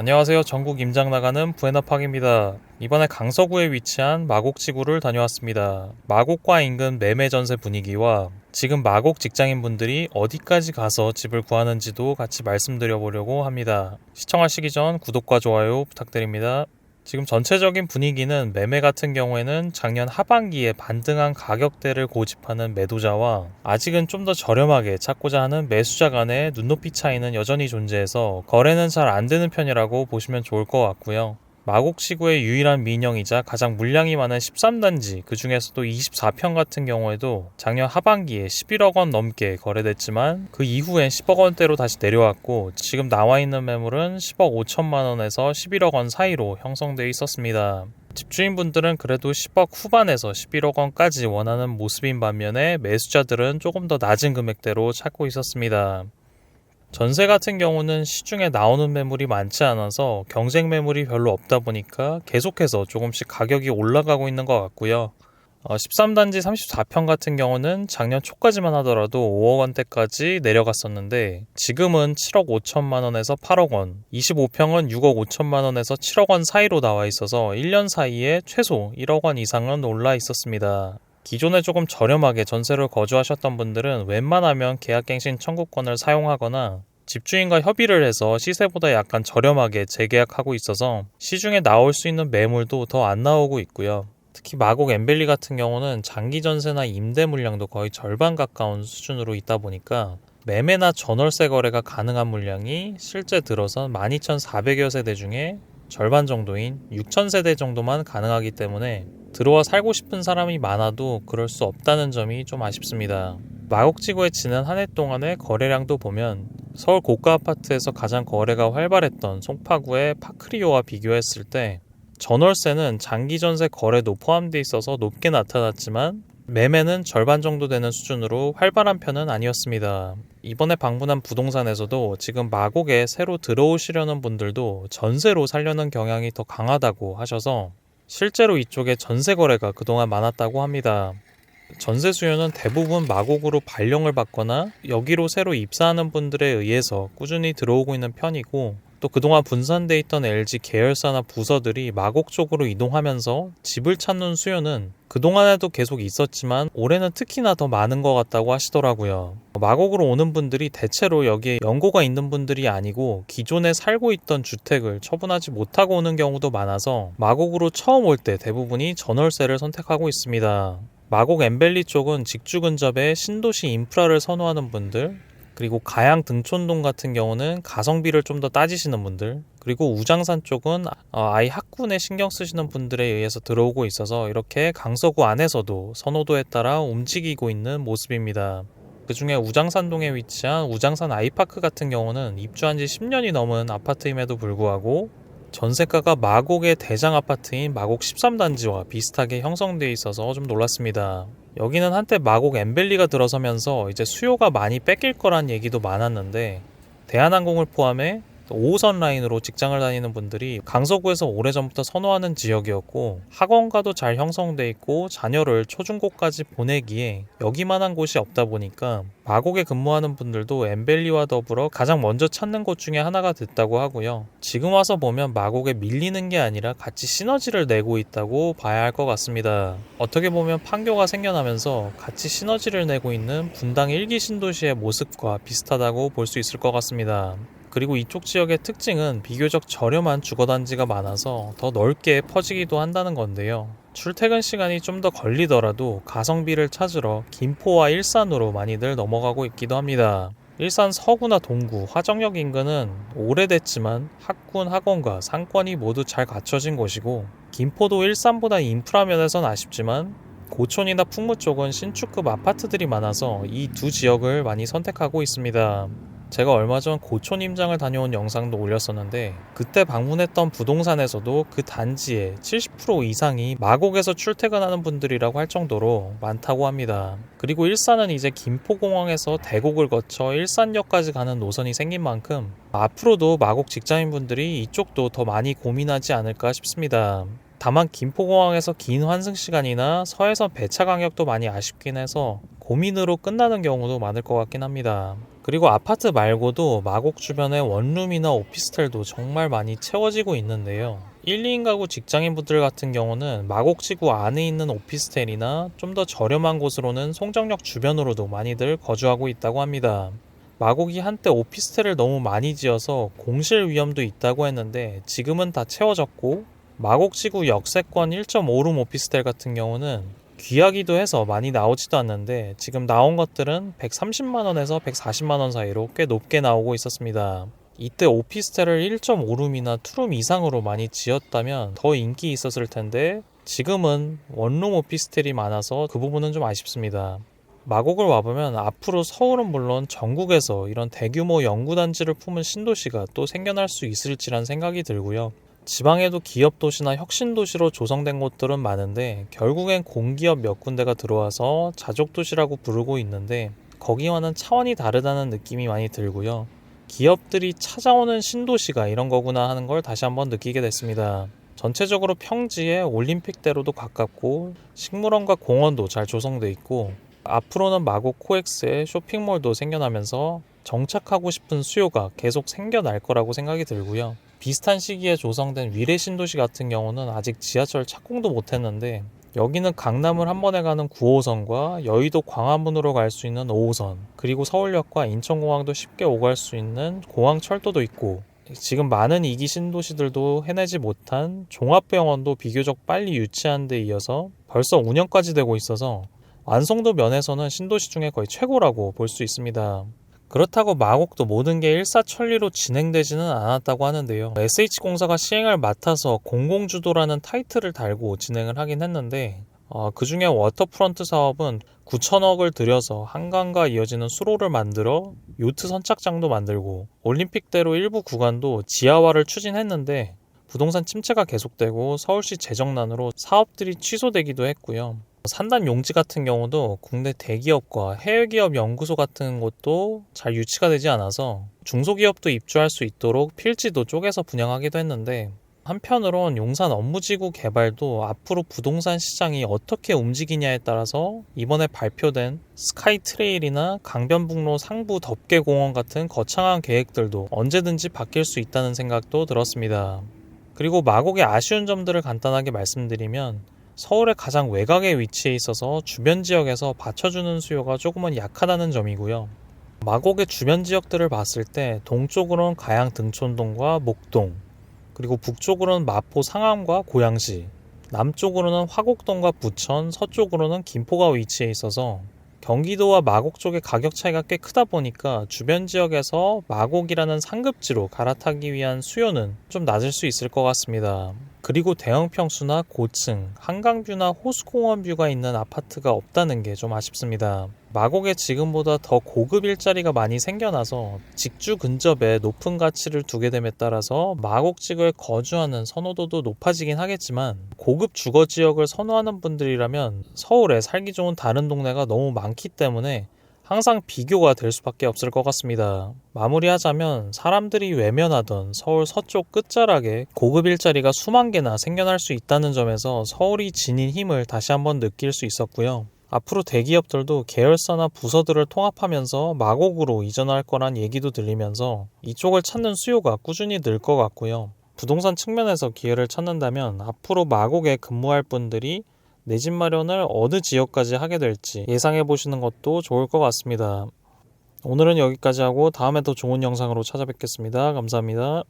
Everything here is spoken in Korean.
안녕하세요. 전국 임장 나가는 부에나팍입니다. 이번에 강서구에 위치한 마곡지구를 다녀왔습니다. 마곡과 인근 매매 전세 분위기와 지금 마곡 직장인분들이 어디까지 가서 집을 구하는지도 같이 말씀드려보려고 합니다. 시청하시기 전 구독과 좋아요 부탁드립니다. 지금 전체적인 분위기는 매매 같은 경우에는 작년 하반기에 반등한 가격대를 고집하는 매도자와 아직은 좀 더 저렴하게 찾고자 하는 매수자 간의 눈높이 차이는 여전히 존재해서 거래는 잘 안 되는 편이라고 보시면 좋을 것 같고요. 마곡지구의 유일한 민영이자 가장 물량이 많은 13단지, 그 중에서도 24평 같은 경우에도 작년 하반기에 11억 원 넘게 거래됐지만 그 이후엔 10억 원대로 다시 내려왔고 지금 나와 있는 매물은 10억 5천만 원에서 11억 원 사이로 형성되어 있었습니다. 집주인분들은 그래도 10억 후반에서 11억 원까지 원하는 모습인 반면에 매수자들은 조금 더 낮은 금액대로 찾고 있었습니다. 전세 같은 경우는 시중에 나오는 매물이 많지 않아서 경쟁 매물이 별로 없다 보니까 계속해서 조금씩 가격이 올라가고 있는 것 같고요. 13단지 34평 같은 경우는 작년 초까지만 하더라도 5억 원대까지 내려갔었는데 지금은 7억 5천만 원에서 8억 원, 25평은 6억 5천만 원에서 7억 원 사이로 나와 있어서 1년 사이에 최소 1억 원 이상은 올라 있었습니다. 기존에 조금 저렴하게 전세를 거주하셨던 분들은 웬만하면 계약갱신 청구권을 사용하거나 집주인과 협의를 해서 시세보다 약간 저렴하게 재계약하고 있어서 시중에 나올 수 있는 매물도 더 안 나오고 있고요. 특히 마곡 엠벨리 같은 경우는 장기 전세나 임대 물량도 거의 절반 가까운 수준으로 있다 보니까 매매나 전월세 거래가 가능한 물량이 실제 들어선 12,400여 세대 중에 절반 정도인 6,000세대 정도만 가능하기 때문에 들어와 살고 싶은 사람이 많아도 그럴 수 없다는 점이 좀 아쉽습니다. 마곡지구의 지난 한 해 동안의 거래량도 보면 서울 고가 아파트에서 가장 거래가 활발했던 송파구의 파크리오와 비교했을 때 전월세는 장기 전세 거래도 포함되어 있어서 높게 나타났지만 매매는 절반 정도 되는 수준으로 활발한 편은 아니었습니다. 이번에 방문한 부동산에서도 지금 마곡에 새로 들어오시려는 분들도 전세로 살려는 경향이 더 강하다고 하셔서 실제로 이쪽에 전세 거래가 그동안 많았다고 합니다. 전세 수요는 대부분 마곡으로 발령을 받거나 여기로 새로 입사하는 분들에 의해서 꾸준히 들어오고 있는 편이고 또 그동안 분산돼 있던 LG 계열사나 부서들이 마곡 쪽으로 이동하면서 집을 찾는 수요는 그동안에도 계속 있었지만 올해는 특히나 더 많은 것 같다고 하시더라고요. 마곡으로 오는 분들이 대체로 여기에 연고가 있는 분들이 아니고 기존에 살고 있던 주택을 처분하지 못하고 오는 경우도 많아서 마곡으로 처음 올 때 대부분이 전월세를 선택하고 있습니다. 마곡 엠벨리 쪽은 직주 근접에 신도시 인프라를 선호하는 분들, 그리고 가양 등촌동 같은 경우는 가성비를 좀 더 따지시는 분들, 그리고 우장산 쪽은 아이 학군에 신경 쓰시는 분들에 의해서 들어오고 있어서 이렇게 강서구 안에서도 선호도에 따라 움직이고 있는 모습입니다. 그 중에 우장산동에 위치한 우장산 아이파크 같은 경우는 입주한 지 10년이 넘은 아파트임에도 불구하고 전세가가 마곡의 대장 아파트인 마곡 13단지와 비슷하게 형성되어 있어서 좀 놀랐습니다. 여기는 한때 마곡 엠벨리가 들어서면서 이제 수요가 많이 뺏길 거란 얘기도 많았는데 대한항공을 포함해 5호선 라인으로 직장을 다니는 분들이 강서구에서 오래전부터 선호하는 지역이었고 학원가도 잘 형성돼 있고 자녀를 초중고까지 보내기에 여기만한 곳이 없다 보니까 마곡에 근무하는 분들도 엠벨리와 더불어 가장 먼저 찾는 곳 중에 하나가 됐다고 하고요. 지금 와서 보면 마곡에 밀리는 게 아니라 같이 시너지를 내고 있다고 봐야 할 것 같습니다. 어떻게 보면 판교가 생겨나면서 같이 시너지를 내고 있는 분당 1기 신도시의 모습과 비슷하다고 볼 수 있을 것 같습니다. 그리고 이쪽 지역의 특징은 비교적 저렴한 주거단지가 많아서 더 넓게 퍼지기도 한다는 건데요. 출퇴근 시간이 좀 더 걸리더라도 가성비를 찾으러 김포와 일산으로 많이들 넘어가고 있기도 합니다. 일산 서구나 동구, 화정역 인근은 오래됐지만 학군, 학원과 상권이 모두 잘 갖춰진 곳이고 김포도 일산보다 인프라 면에선 아쉽지만 고촌이나 풍무 쪽은 신축급 아파트들이 많아서 이 두 지역을 많이 선택하고 있습니다. 제가 얼마 전 고촌 임장을 다녀온 영상도 올렸었는데 그때 방문했던 부동산에서도 그 단지의 70% 이상이 마곡에서 출퇴근하는 분들이라고 할 정도로 많다고 합니다. 그리고 일산은 이제 김포공항에서 대곡을 거쳐 일산역까지 가는 노선이 생긴 만큼 앞으로도 마곡 직장인분들이 이쪽도 더 많이 고민하지 않을까 싶습니다. 다만 김포공항에서 긴 환승시간이나 서해선 배차 간격도 많이 아쉽긴 해서 고민으로 끝나는 경우도 많을 것 같긴 합니다. 그리고 아파트 말고도 마곡 주변의 원룸이나 오피스텔도 정말 많이 채워지고 있는데요. 1, 2인 가구 직장인분들 같은 경우는 마곡지구 안에 있는 오피스텔이나 좀 더 저렴한 곳으로는 송정역 주변으로도 많이들 거주하고 있다고 합니다. 마곡이 한때 오피스텔을 너무 많이 지어서 공실 위험도 있다고 했는데 지금은 다 채워졌고, 마곡지구 역세권 1.5룸 오피스텔 같은 경우는 귀하기도 해서 많이 나오지도 않는데 지금 나온 것들은 130만원에서 140만원 사이로 꽤 높게 나오고 있었습니다. 이때 오피스텔을 1.5룸이나 2룸 이상으로 많이 지었다면 더 인기 있었을 텐데 지금은 원룸 오피스텔이 많아서 그 부분은 좀 아쉽습니다. 마곡을 와보면 앞으로 서울은 물론 전국에서 이런 대규모 연구단지를 품은 신도시가 또 생겨날 수 있을지란 생각이 들고요. 지방에도 기업도시나 혁신도시로 조성된 곳들은 많은데 결국엔 공기업 몇 군데가 들어와서 자족도시라고 부르고 있는데 거기와는 차원이 다르다는 느낌이 많이 들고요. 기업들이 찾아오는 신도시가 이런 거구나 하는 걸 다시 한번 느끼게 됐습니다. 전체적으로 평지에 올림픽대로도 가깝고 식물원과 공원도 잘 조성돼 있고 앞으로는 마곡 코엑스에 쇼핑몰도 생겨나면서 정착하고 싶은 수요가 계속 생겨날 거라고 생각이 들고요. 비슷한 시기에 조성된 위례 신도시 같은 경우는 아직 지하철 착공도 못했는데 여기는 강남을 한 번에 가는 9호선과 여의도 광화문으로 갈 수 있는 5호선, 그리고 서울역과 인천공항도 쉽게 오갈 수 있는 공항철도도 있고, 지금 많은 2기 신도시들도 해내지 못한 종합병원도 비교적 빨리 유치한 데 이어서 벌써 운영까지 되고 있어서 완성도 면에서는 신도시 중에 거의 최고라고 볼 수 있습니다. 그렇다고 마곡도 모든 게 일사천리로 진행되지는 않았다고 하는데요. SH공사가 시행을 맡아서 공공주도라는 타이틀을 달고 진행을 하긴 했는데 그 중에 워터프런트 사업은 9천억을 들여서 한강과 이어지는 수로를 만들어 요트 선착장도 만들고, 올림픽대로 일부 구간도 지하화를 추진했는데 부동산 침체가 계속되고 서울시 재정난으로 사업들이 취소되기도 했고요. 산단 용지 같은 경우도 국내 대기업과 해외기업 연구소 같은 곳도 잘 유치가 되지 않아서 중소기업도 입주할 수 있도록 필지도 쪼개서 분양하기도 했는데, 한편으론 용산 업무지구 개발도 앞으로 부동산 시장이 어떻게 움직이냐에 따라서 이번에 발표된 스카이트레일이나 강변북로 상부 덮개공원 같은 거창한 계획들도 언제든지 바뀔 수 있다는 생각도 들었습니다. 그리고 마곡의 아쉬운 점들을 간단하게 말씀드리면, 서울의 가장 외곽에 위치해 있어서 주변 지역에서 받쳐주는 수요가 조금은 약하다는 점이고요. 마곡의 주변 지역들을 봤을 때 동쪽으로는 가양 등촌동과 목동, 그리고 북쪽으로는 마포 상암과 고양시, 남쪽으로는 화곡동과 부천, 서쪽으로는 김포가 위치해 있어서 경기도와 마곡 쪽의 가격 차이가 꽤 크다 보니까 주변 지역에서 마곡이라는 상급지로 갈아타기 위한 수요는 좀 낮을 수 있을 것 같습니다. 그리고 대형 평수나 고층, 한강뷰나 호수공원 뷰가 있는 아파트가 없다는 게 좀 아쉽습니다. 마곡에 지금보다 더 고급 일자리가 많이 생겨나서 직주 근접에 높은 가치를 두게 됨에 따라서 마곡 지구에 거주하는 선호도도 높아지긴 하겠지만, 고급 주거 지역을 선호하는 분들이라면 서울에 살기 좋은 다른 동네가 너무 많기 때문에 항상 비교가 될 수밖에 없을 것 같습니다. 마무리하자면 사람들이 외면하던 서울 서쪽 끝자락에 고급 일자리가 수만 개나 생겨날 수 있다는 점에서 서울이 지닌 힘을 다시 한번 느낄 수 있었고요. 앞으로 대기업들도 계열사나 부서들을 통합하면서 마곡으로 이전할 거란 얘기도 들리면서 이쪽을 찾는 수요가 꾸준히 늘 것 같고요. 부동산 측면에서 기회를 찾는다면 앞으로 마곡에 근무할 분들이 내 집 마련을 어느 지역까지 하게 될지 예상해 보시는 것도 좋을 것 같습니다. 오늘은 여기까지 하고 다음에 더 좋은 영상으로 찾아뵙겠습니다. 감사합니다.